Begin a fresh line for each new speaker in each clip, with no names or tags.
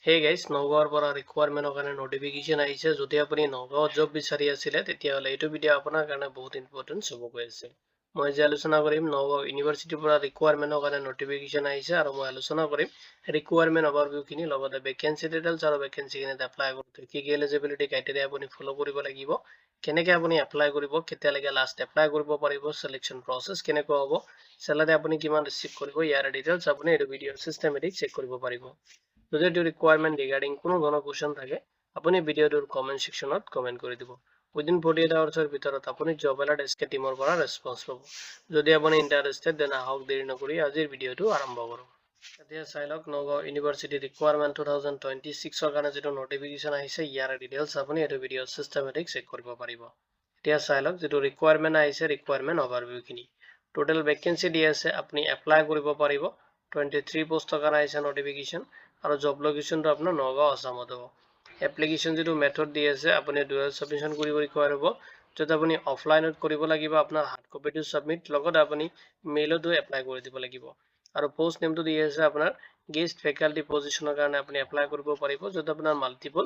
Hey guys, নগাঁৱৰ পৰা ৰিকুৱাৰমেণ্টৰ কাৰণে নটিফিকেশ্যন আহিছে। যদি আপুনি নগাঁৱত জব বিচাৰি আছিলে তেতিয়াহ'লে এইটো ভিডিঅ' আপোনাৰ কাৰণে বহুত ইম্পৰ্টেণ্ট হ'ব গৈ আছে। মই যে আলোচনা কৰিম নগাঁও ইউনিভাৰ্চিটিৰ পৰা ৰিকুৱাৰমেণ্টৰ কাৰণে নটিফিকেশ্যন আহিছে আৰু মই আলোচনা কৰিম ৰিকুৱাৰমেণ্ট অভাৰভিউখিনি লগতে ভেকেঞ্চি ডিটেইলছ আৰু ভেকেঞ্চিখিনিত এপ্লাই কৰোঁতে কি কি এলিজিবিলিটি ক্ৰাইটেৰিয়া আপুনি ফ'ল' কৰিব লাগিব, কেনেকৈ আপুনি এপ্লাই কৰিব, কেতিয়ালৈকে লাষ্ট এপ্লাই কৰিব পাৰিব, চিলেকশ্যন প্ৰচেছ কেনেকুৱা হ'ব, চেলাৰী আপুনি কিমান ৰিচিভ কৰিব, ইয়াৰ ডিটেইলছ আপুনি এইটো ভিডিঅ'ৰ চিষ্টেমেটিক চেক কৰিব পাৰিব। যদি এইটো ৰিকুৱাৰমেণ্ট ৰিগাৰ্ডিং কোনো ধৰণৰ কুৱেশ্যন থাকে আপুনি ভিডিঅ'টোৰ কমেণ্ট ছেকশ্যনত কমেণ্ট কৰি দিব। উইদিন 48 আৱাৰ্ছৰ ভিতৰত আপুনি জব এলাৰ্ট এছকে টীমৰ পৰা ৰেছপন্স পাব। যদি আপুনি ইণ্টাৰেষ্টেড দেন আহক দেৰি নকৰি আজিৰ ভিডিঅ'টো আৰম্ভ কৰোঁ। এতিয়া চাই লওক নগাঁও ইউনিভাৰ্চিটি ৰিকুৱাৰমেণ্ট 2026ৰ কাৰণে যিটো নটিফিকেশ্যন আহিছে ইয়াৰ ডিটেইলছ আপুনি এইটো ভিডিঅ'ৰ চিষ্টেমেটিক চেক কৰিব পাৰিব। এতিয়া চাই লওক যিটো ৰিকুৱাৰমেণ্ট আহিছে ৰিকুৱাৰমেণ্ট অভাৰভিউখিনি। টোটেল ভেকেঞ্চি দি আছে, আপুনি এপ্লাই কৰিব পাৰিব। 23 পোষ্টৰ কাৰণে আহিছে নটিফিকেশ্যন আৰু জব লোকেশ্যনটো আপোনাৰ নগাঁও আসামত হ'ব। এপ্লিকেশ্যন যিটো মেথড দি আছে আপুনি ডুৱেল ছাবমিশ্যন কৰিব ৰিকুৱাৰ হ'ব, য'ত আপুনি অফলাইনত কৰিব লাগিব আপোনাৰ হাৰ্ড কপিটো ছাবমিট, লগতে আপুনি মেইলতো এপ্লাই কৰি দিব লাগিব। আৰু পোষ্ট নেমটো দি আছে আপোনাৰ গেষ্ট ফেকাল্টি পজিশ্যনৰ কাৰণে আপুনি এপ্লাই কৰিব পাৰিব, য'ত আপোনাৰ মাল্টিপল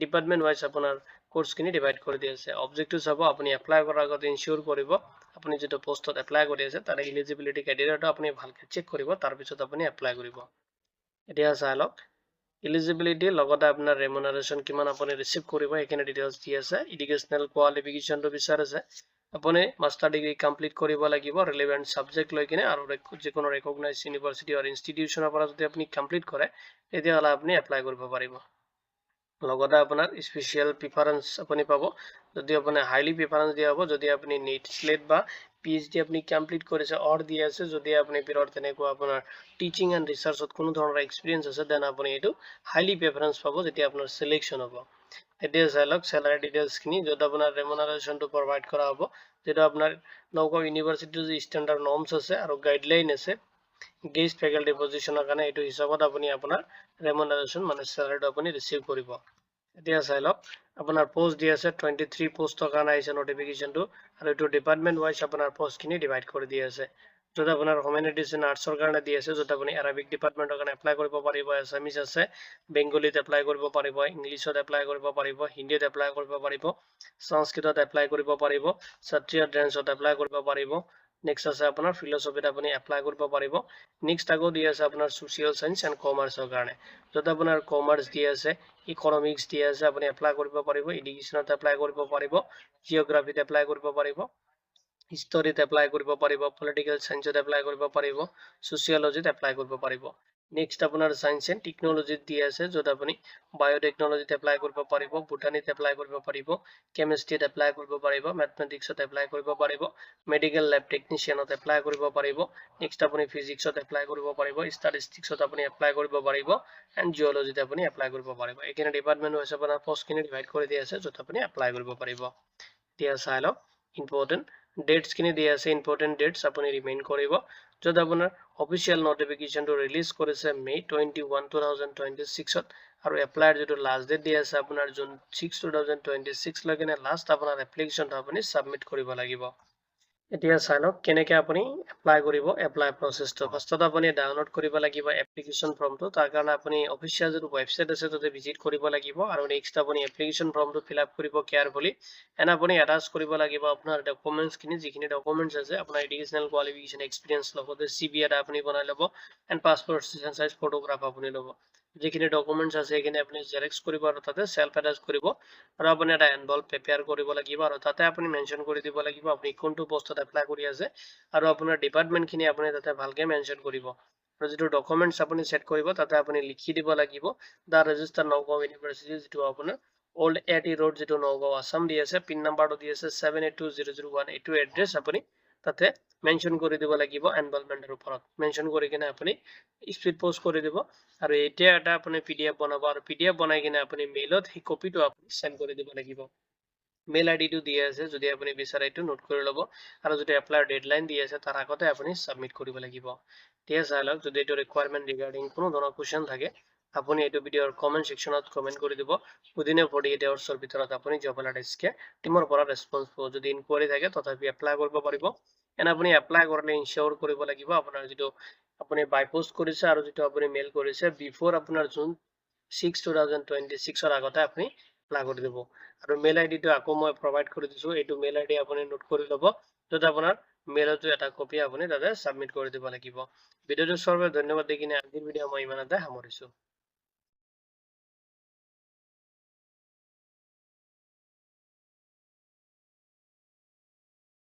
ডিপাৰ্টমেণ্ট ৱাইজ আপোনাৰ কোৰ্চখিনি ডিভাইড কৰি দি আছে। অবজেক্টটো চাব আপুনি এপ্লাই কৰাৰ আগতে ইনচিয়ৰ কৰিব আপুনি যিটো পোষ্টত এপ্লাই কৰি আছে তাৰে ইলিজিবিলিটি ক্ৰাইটেৰিয়াটো আপুনি ভালকৈ চেক কৰিব, তাৰপিছত আপুনি এপ্লাই কৰিব। এতিয়া চাই লওক ইলিজিবিলিটি লগতে আপোনাৰ ৰেমুনাৰেশ্যন কিমান আপুনি ৰিচিভ কৰিব এইখিনি ডিটেইলছ দি আছে। এডুকেশ্যনেল কোৱালিফিকেশ্যনটো বিচাৰিছে, আপুনি মাষ্টাৰ ডিগ্ৰী কমপ্লিট কৰিব লাগিব ৰিলেভেণ্ট ছাবজেক্ট লৈ কিনে আৰু যিকোনো ৰেকগনাইজ ইউনিভাৰ্চিটি আৰু ইনষ্টিটিউশ্যনৰ পৰা যদি আপুনি কমপ্লিট কৰে তেতিয়াহ'লে আপুনি এপ্লাই কৰিব পাৰিব। লগতে আপোনাৰ স্পেচিয়েল প্ৰিফাৰেঞ্চ আপুনি পাব, যদি আপুনি হাইলি প্ৰিফাৰেঞ্চ দিয়া হ'ব যদি আপুনি নেট স্লেট বা PhD আপুনি কমপ্লিট কৰিছে অৰ দি আছে, যদি আপুনি পিছত তেনেকুৱা আপোনাৰ টিচিং এণ্ড ৰিচাৰ্চত কোনো ধৰণৰ এক্সপিৰিয়েঞ্চ আছে দেন আপুনি এইটো হাইলি প্ৰিফাৰেঞ্চ পাব যেতিয়া আপোনাৰ চিলেকশ্যন হ'ব। এতিয়া চাই লওক চেলাৰী ডিটেইলছখিনি, য'ত আপোনাৰ ৰেমুনাৰেশ্যনটো প্ৰভাইড কৰা হ'ব, যিটো আপোনাৰ নগাঁও ইউনিভাৰ্চিটিৰ যি ষ্টেণ্ডাৰ্ড নৰ্মছ আছে আৰু গাইডলাইন আছে গেষ্ট ফেকাল্টি পজিশ্যনৰ কাৰণে এইটো হিচাপত আপুনি আপোনাৰ ৰেমুনাৰেশ্যন মানে চেলাৰীটো আপুনি ৰিচিভ কৰিব। এতিয়া চাই লওক আপোনাৰ পোষ্ট দি আছে 23 পোষ্টৰ কাৰণে আহিছে নটিফিকেশ্যনটো আৰু এইটো ডিপাৰ্টমেণ্ট ৱাইজ আপোনাৰ পোষ্টখিনি ডিভাইড কৰি দি আছে। য'ত আপোনাৰ হিউমেনিটিজ এণ্ড আৰ্টছৰ কাৰণে দি আছে, য'ত আপুনি এৰাবিক ডিপাৰ্টমেণ্টৰ কাৰণে এপ্লাই কৰিব পাৰিব, এছামিছ আছে, বেংগলীত এপ্লাই কৰিব পাৰিব, ইংলিছত এপ্লাই কৰিব পাৰিব, হিন্দীত এপ্লাই কৰিব পাৰিব, সংস্কৃতত এপ্লাই কৰিব পাৰিব, সত্ৰীয়া ডেন্সত এপ্লাই কৰিব পাৰিব। নেক্সট আছে আপোনাৰ ফিলচফিত আপুনি এপ্লাই কৰিব পাৰিব। নেক্সট আকৌ দি আছে আপোনাৰ ছ'চিয়েল চায়েন্স এণ্ড কমাৰ্চৰ কাৰণে, য'ত আপোনাৰ কমাৰ্চ দি আছে, ইকনমিক্স দি আছে, আপুনি এপ্লাই কৰিব পাৰিব, এডুকেশ্যনত এপ্লাই কৰিব পাৰিব, জিঅ'গ্ৰাফিত এপ্লাই কৰিব পাৰিব, হিষ্টৰীত এপ্লাই কৰিব পাৰিব, পলিটিকেল চায়েন্সত এপ্লাই কৰিব পাৰিব, ছ'চিয়লজিত এপ্লাই কৰিব পাৰিব। নেক্সট আপোনাৰ চায়েন্স এণ্ড টেকনলজিত দি আছে, য'ত আপুনি বায়'টেকনলজিত এপ্লাই কৰিব পাৰিব, বুটানীত এপ্লাই কৰিব পাৰিব, কেমেষ্ট্ৰিত এপ্লাই কৰিব পাৰিব, মেথমেটিক্সত এপ্লাই কৰিব পাৰিব, মেডিকেল লেব টেকনিচিয়ানত এপ্লাই কৰিব পাৰিব, নেক্সট আপুনি ফিজিক্সত এপ্লাই কৰিব পাৰিব, ষ্টেটিষ্টিক্সত আপুনি এপ্লাই কৰিব পাৰিব এণ্ড জিঅ'লজিত আপুনি এপ্লাই কৰিব পাৰিব। এইখিনি ডিপাৰ্টমেণ্ট ৱাইজ আপোনাৰ পষ্টখিনি ডিভাইড কৰি দিয়া আছে, য'ত আপুনি এপ্লাই কৰিব পাৰিব। এতিয়া চাই লওক ইম্পৰ্টেণ্ট ডেটছখিনি দিয়া আছে, ইম্পৰ্টেণ্ট ডেটছ আপুনি ৰিমেইন কৰিব, য'ত আপোনাৰ অফিচিয়েল নটিফিকেশ্যনটো ৰিলিজ কৰিছে May 21, 2026ত আৰু এপ্লাইৰ যিটো লাষ্ট ডেট দি আছে আপোনাৰ June 6, 2026 লৈ কিনে লাষ্ট আপোনাৰ এপ্লিকেশ্যনটো আপুনি ছাবমিট কৰিব লাগিব। এতিয়া চাই লওক কেনেকৈ আপুনি এপ্লাই কৰিব। এপ্লাই প্ৰচেছটো ফাৰ্ষ্টত আপুনি ডাউনলোড কৰিব লাগিব এপ্লিকেশ্যন ফৰ্মটো, তাৰ কাৰণে আপুনি অফিচিয়েল যিটো ৱেবছাইট আছে তাতে ভিজিট কৰিব লাগিব আৰু নেক্সট আপুনি এপ্লিকেশ্যন ফৰ্মটো ফিল আপ কৰিব কেয়াৰফুলি এণ্ড আপুনি এটাচ কৰিব লাগিব আপোনাৰ ডকুমেণ্টছখিনি, যিখিনি ডকুমেণ্টছ আছে আপোনাৰ এডুকেশ্যনেল কোৱালিফিকেশ্যন এক্সপিৰিয়েঞ্চ লগতে CV এটা আপুনি বনাই ল'ব এণ্ড পাছপৰ্ট চাইজ ফটোগ্ৰাফ আপুনি ল'ব। যিখিনি ডকুমেণ্টছ আছে সেইখিনি আপুনি জেৰক্স কৰিব আৰু তাতে চেল্ফ এটাচ কৰিব আৰু আপুনি এটা এনভলপ প্ৰিপেয়াৰ কৰিব লাগিব আৰু তাতে আপুনি মেনশ্যন কৰি দিব লাগিব আপুনি কোনটো পোষ্টত এপ্লাই কৰি আছে আৰু আপোনাৰ ডিপাৰ্টমেণ্টখিনি আপুনি তাতে ভালকৈ মেনশ্যন কৰিব। আৰু যিটো ডকুমেণ্টছ আপুনি ছেট কৰিব তাতে আপুনি লিখি দিব লাগিব দ্য ৰেজিষ্টাৰ নগাঁও ইউনিভাৰ্চিটি, যিটো আপোনাৰ অল্ড AIT ৰোড যিটো নগাঁও আসাম দি আছে, পিন নাম্বাৰটো দি আছে 782001, এইটো এড্ৰেছ আপুনি তাতে মেনশ্যন কৰি দিব লাগিব এনভলপমেণ্টৰ ওপৰত। মেনশ্যন কৰি কিনে আপুনি স্পীড পোষ্ট কৰি দিব আৰু এতিয়া এটা আপুনি PDF বনাব আৰু PDF বনাই কিনে আপুনি মেইলত সেই কপিটো আপুনি চেণ্ড কৰি দিব লাগিব। মেইল আইডিটো দি আছে, যদি আপুনি বিচাৰে এইটো নোট কৰি ল'ব আৰু যদি এপ্লাইৰ ডেডলাইন দি আছে তাৰ আগতে আপুনি ছাবমিট কৰিব লাগিব। ঠিক আছে, চাই লওক যদি এইটো ৰিকুৱাৰমেণ্ট ৰিগাৰ্ডিং কোনো ধৰণৰ কুৱেশ্যন থাকে আপুনি এইটো ভিডিঅ'ৰ কমেণ্ট ছেকশ্যনত কমেণ্ট কৰি দিব। উইদিন 48 আৱাৰ্ছৰ ভিতৰত আপুনি জব এলাৰ্ট এছকে টীমৰ পৰা ৰেছপন্স পাব। যদি ইনকুৱাৰী থাকে তথাপি এপ্লাই কৰিব পাৰিব এণ্ড আপুনি এপ্লাই কৰিলে ইনচিয়ৰ কৰিব লাগিব আপোনাৰ যিটো আপুনি বাই পোষ্ট কৰিছে আৰু যিটো আপুনি মেইল কৰিছে বিফৰ আপোনাৰ June 6/2026 আগতে আপুনি এপ্লাই কৰি দিব আৰু মেইল আইডিটো আকৌ মই প্ৰভাইড কৰি দিছো এইটো মেইল আইডি আপুনি নোট কৰি ল'ব যত আপোনাৰ মেইলটো এটা কপি আপুনি তাতে সাবমিট কৰি দিব লাগিব ভিডিওটো চোৱাৰ বাবে ধন্যবাদ দি কিনে আজিৰ ভিডিও মই ইমানতে সামৰিছো